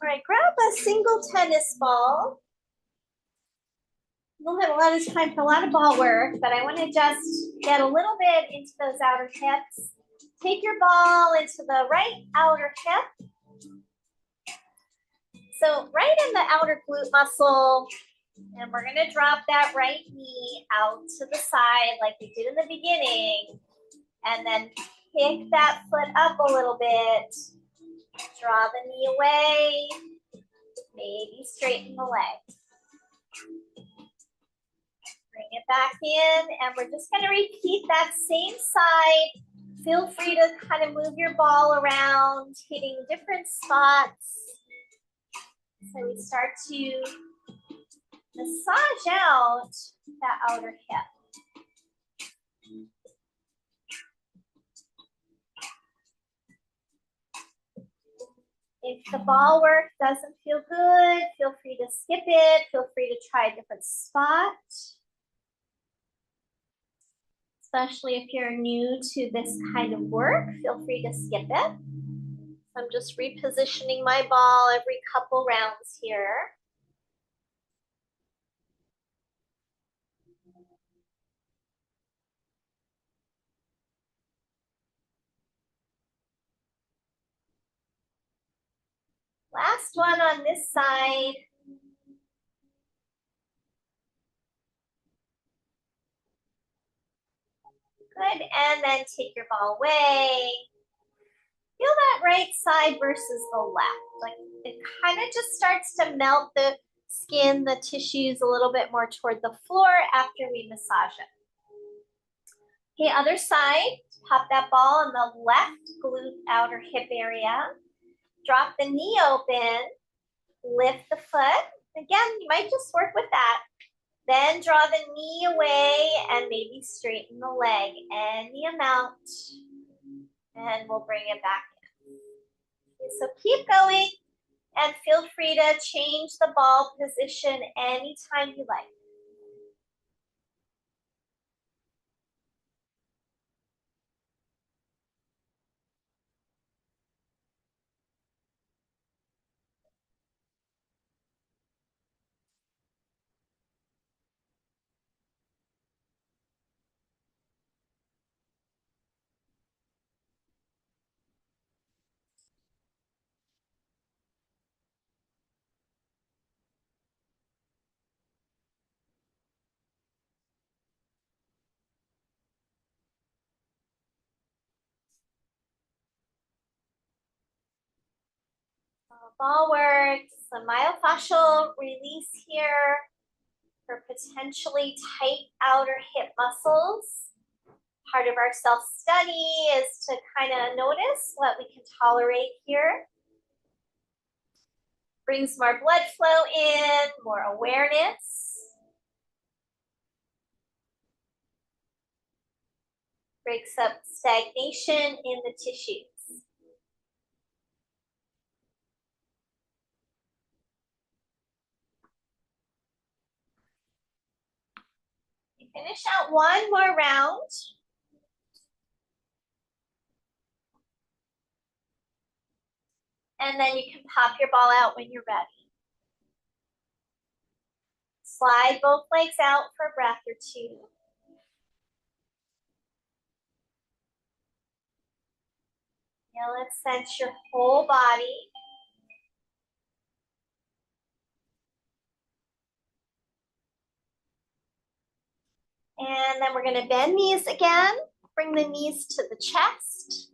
All right, grab a single tennis ball. We'll have a lot of time for a lot of ball work, but I want to just get a little bit into those outer hips. Take your ball into the right outer hip. So right in the outer glute muscle, and we're gonna drop that right knee out to the side like we did in the beginning, and then pick that foot up a little bit. Draw the knee away, maybe straighten the leg. Bring it back in, and we're just gonna repeat that same side. Feel free to kind of move your ball around, hitting different spots. So we start to massage out that outer hip. If the ball work doesn't feel good, feel free to skip it. Feel free to try a different spot. Especially if you're new to this kind of work, feel free to skip it. I'm just repositioning my ball every couple rounds here. Last one on this side. Good, and then take your ball away. Feel that right side versus the left. Like it kind of just starts to melt the skin, the tissues a little bit more toward the floor after we massage it. Okay, other side. Pop that ball on the left glute outer hip area. Drop the knee open. Lift the foot. Again, you might just work with that. Then draw the knee away and maybe straighten the leg any amount. And we'll bring it back in. Okay, so keep going and feel free to change the ball position anytime you like. Ball works, the myofascial release here for potentially tight outer hip muscles. Part of our self-study is to kind of notice what we can tolerate here. Brings more blood flow in, more awareness. Breaks up stagnation in the tissues. Finish out one more round. And then you can pop your ball out when you're ready. Slide both legs out for a breath or two. Now let's sense your whole body. And then we're going to bend knees again. Bring the knees to the chest.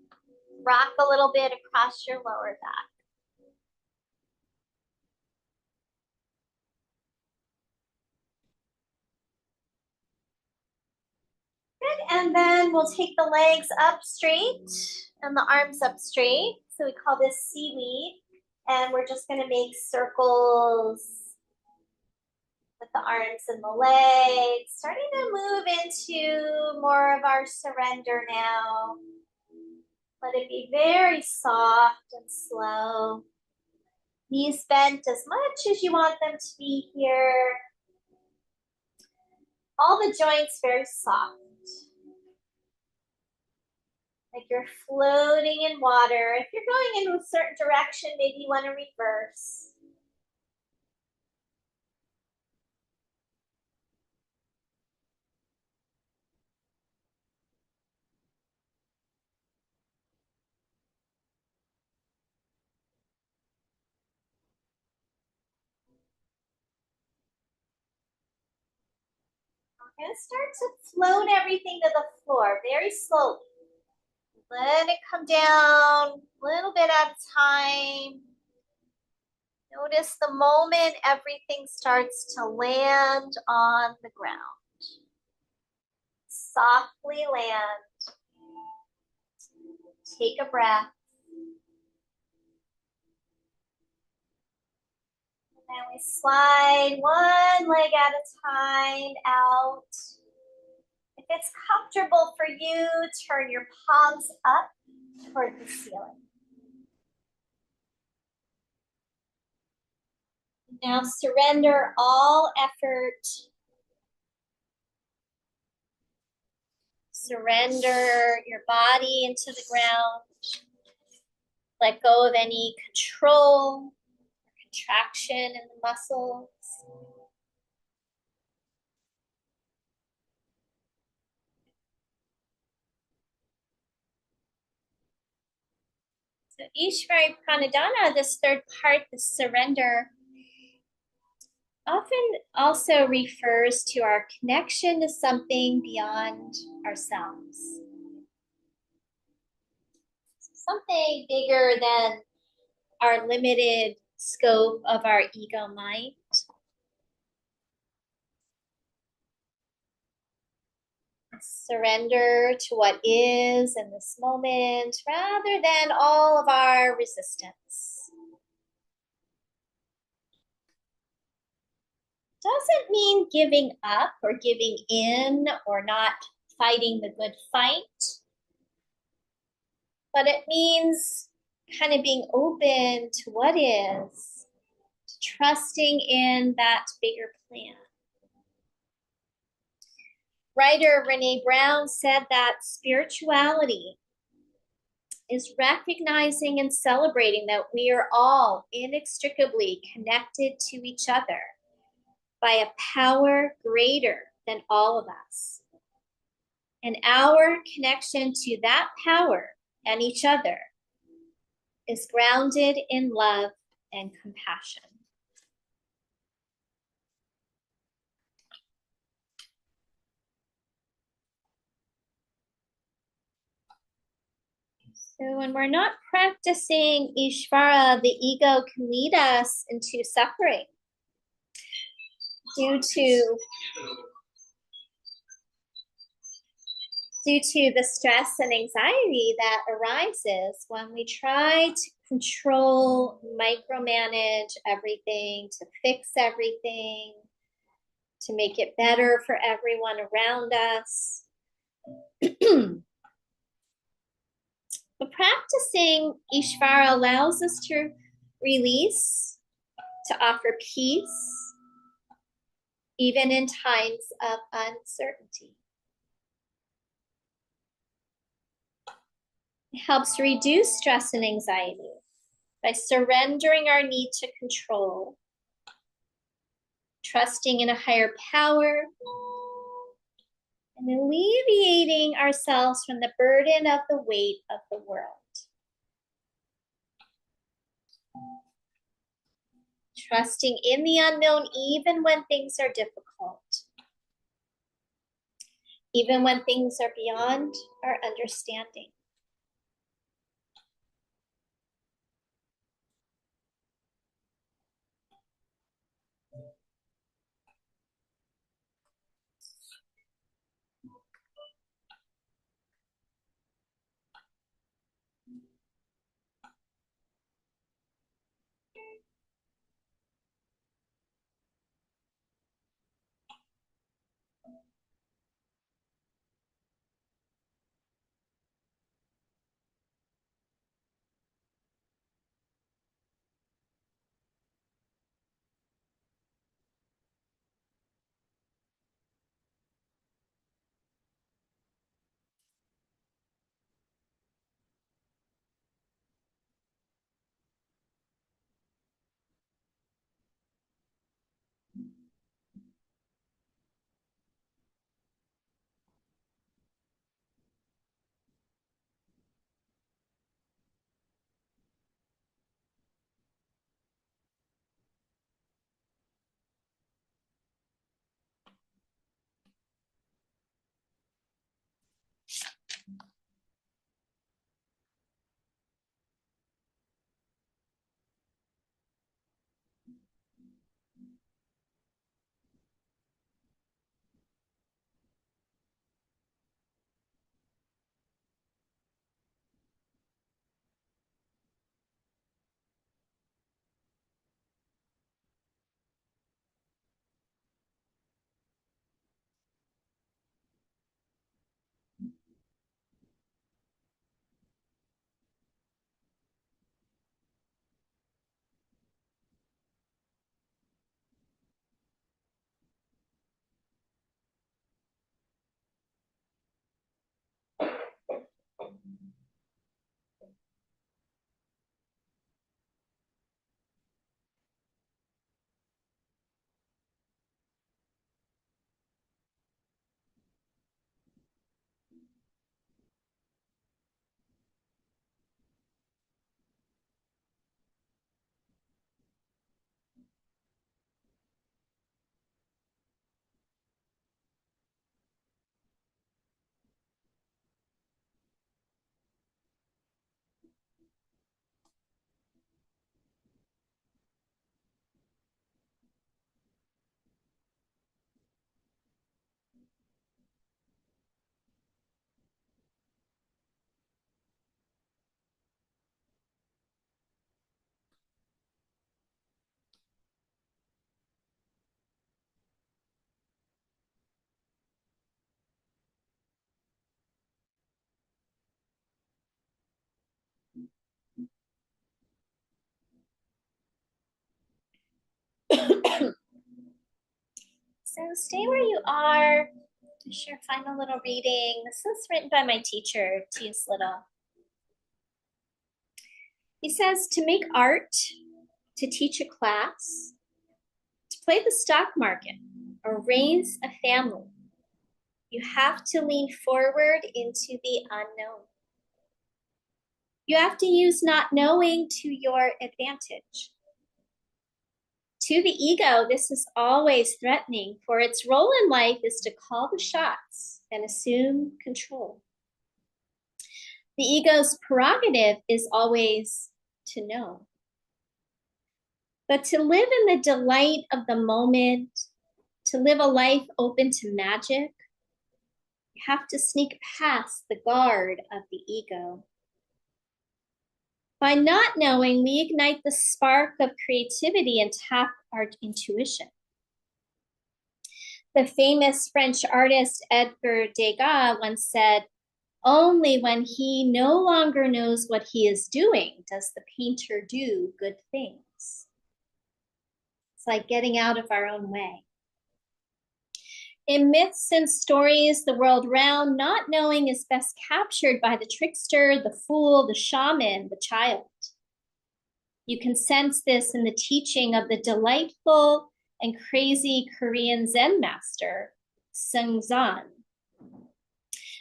Rock a little bit across your lower back. Good, and then we'll take the legs up straight and the arms up straight. So we call this seaweed. And we're just going to make circles with the arms and the legs. Starting to move into more of our surrender now. Let it be very soft and slow. Knees bent as much as you want them to be here. All the joints very soft. Like you're floating in water. If you're going into a certain direction, maybe you want to reverse. We're going to start to float everything to the floor very slowly. Let it come down a little bit at a time. Notice the moment everything starts to land on the ground. Softly land. Take a breath. And then we slide one leg at a time out. If it's comfortable for you, turn your palms up toward the ceiling. Now surrender all effort. Surrender your body into the ground. Let go of any control, contraction in the muscles. So Ishvari Pranadhana, this third part, the surrender, often also refers to our connection to something beyond ourselves. Something bigger than our limited scope of our ego mind. Surrender to what is in this moment rather than all of our resistance. Doesn't mean giving up or giving in or not fighting the good fight, but it means kind of being open to what is, to trusting in that bigger plan. Writer Brene Brown said that spirituality is recognizing and celebrating that we are all inextricably connected to each other by a power greater than all of us. And our connection to that power and each other is grounded in love and compassion. So when we're not practicing Ishvara, the ego can lead us into suffering due to the stress and anxiety that arises when we try to control, micromanage everything, to fix everything, to make it better for everyone around us. But practicing Ishvara allows us to release, to offer peace, even in times of uncertainty. It helps reduce stress and anxiety by surrendering our need to control, trusting in a higher power, and alleviating ourselves from the burden of the weight of the world. Trusting in the unknown even when things are difficult, even when things are beyond our understanding. stay where you are. Share final little reading. This is written by my teacher, T.S. Little. He says, to make art, to teach a class, to play the stock market, or raise a family, you have to lean forward into the unknown. You have to use not knowing to your advantage. To the ego, this is always threatening, for its role in life is to call the shots and assume control. The ego's prerogative is always to know. But to live in the delight of the moment, to live a life open to magic, you have to sneak past the guard of the ego. By not knowing, we ignite the spark of creativity and tap our intuition. The famous French artist Edgar Degas once said, only when he no longer knows what he is doing does the painter do good things. It's like getting out of our own way. In myths and stories the world round, not knowing is best captured by the trickster, the fool, the shaman, the child. You can sense this in the teaching of the delightful and crazy Korean Zen master, Seungsan.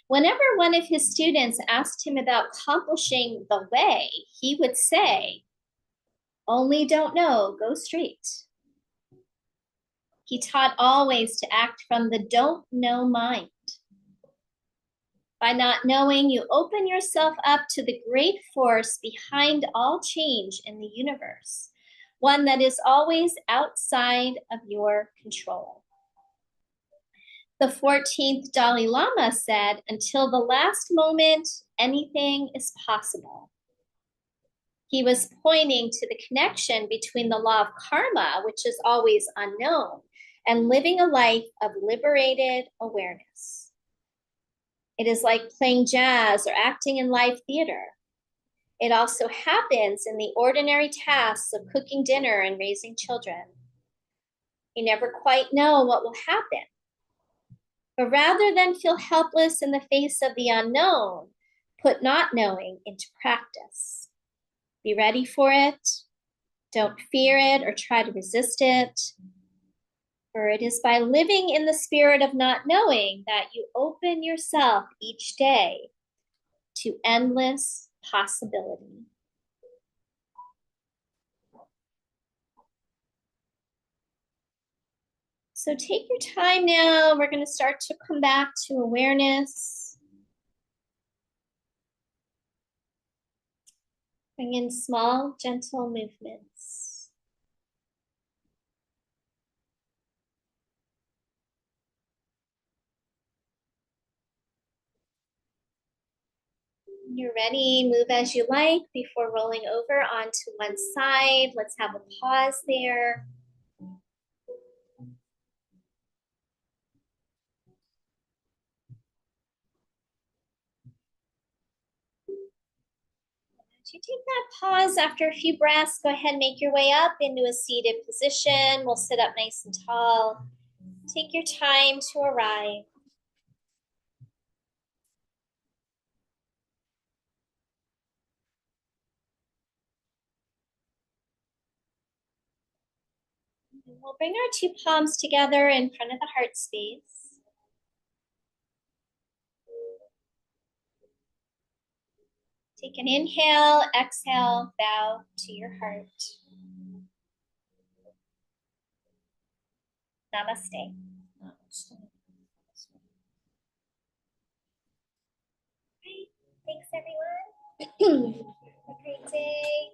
Whenever one of his students asked him about accomplishing the way, he would say, only don't know, go straight. He taught always to act from the don't know mind. By not knowing, you open yourself up to the great force behind all change in the universe, one that is always outside of your control. The 14th Dalai Lama said, until the last moment, anything is possible. He was pointing to the connection between the law of karma, which is always unknown, and living a life of liberated awareness. It is like playing jazz or acting in live theater. It also happens in the ordinary tasks of cooking dinner and raising children. You never quite know what will happen. But rather than feel helpless in the face of the unknown, put not knowing into practice. Be ready for it. Don't fear it or try to resist it. For it is by living in the spirit of not knowing that you open yourself each day to endless possibility. So take your time now. We're going to start to come back to awareness. Bring in small, gentle movements. When you're ready, move as you like before rolling over onto one side. Let's have a pause there. As you take that pause after a few breaths, go ahead and make your way up into a seated position. We'll sit up nice and tall. Take your time to arrive. And we'll bring our two palms together in front of the heart space. Take an inhale, exhale, bow to your heart. Namaste. Great. Thanks, everyone. Have a great day.